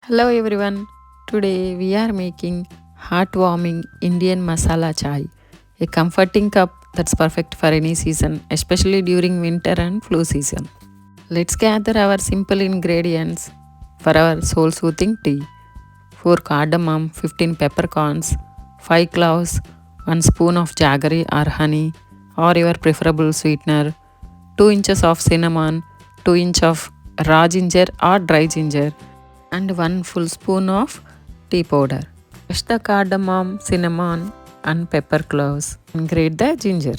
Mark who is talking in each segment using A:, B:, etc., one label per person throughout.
A: Hello everyone. Today we are making heartwarming Indian masala chai, a comforting cup that's perfect for any season, especially during winter and flu season. Let's gather our simple ingredients for our soul soothing tea: 4 cardamom, 15 peppercorns, 5 cloves, 1 spoon of jaggery or honey, or your preferable sweetener, 2 inches of cinnamon, 2 inch of raw ginger or dry ginger, and 1 full spoon of tea powder. Crush the cardamom, cinnamon, and pepper cloves and grate the ginger.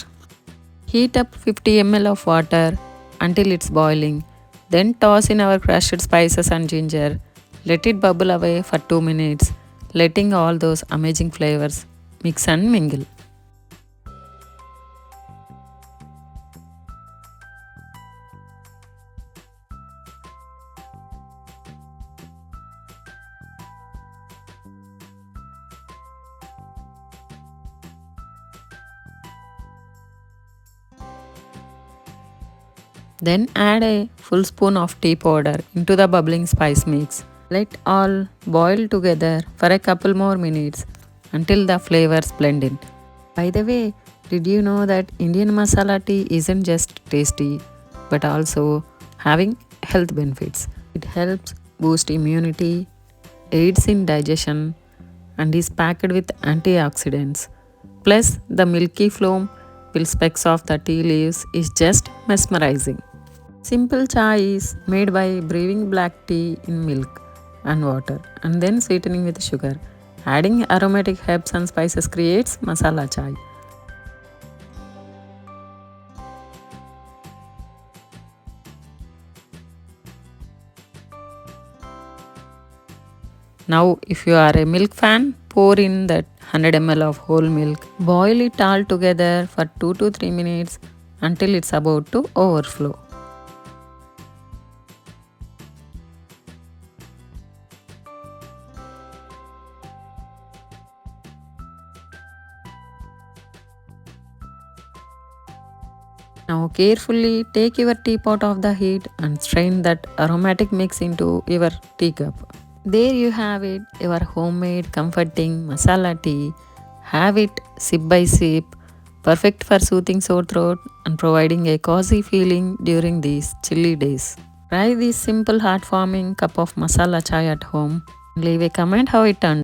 A: Heat up 50 ml of water until it's boiling. Then toss in our crushed spices and ginger. Let it bubble away for 2 minutes, letting all those amazing flavors mix and mingle. Then add a full spoon of tea powder into the bubbling spice mix. Let all boil together for a couple more minutes until the flavors blend in. By the way, did you know that Indian masala tea isn't just tasty but also having health benefits? It helps boost immunity, aids in digestion, and is packed with antioxidants. Plus, the milky foam will specks of the tea leaves is just mesmerizing. Simple chai is made by brewing black tea in milk and water and then sweetening with sugar. Adding aromatic herbs and spices creates masala chai. Now, if you are a milk fan, pour in that 100 ml of whole milk. Boil it all together for 2 to 3 minutes until it's about to overflow. Now carefully take your teapot off the heat and strain that aromatic mix into your teacup. There you have it, your homemade comforting masala tea. Have it sip by sip, perfect for soothing sore throat and providing a cozy feeling during these chilly days. Try this simple heartwarming cup of masala chai at home. Leave a comment how it turned.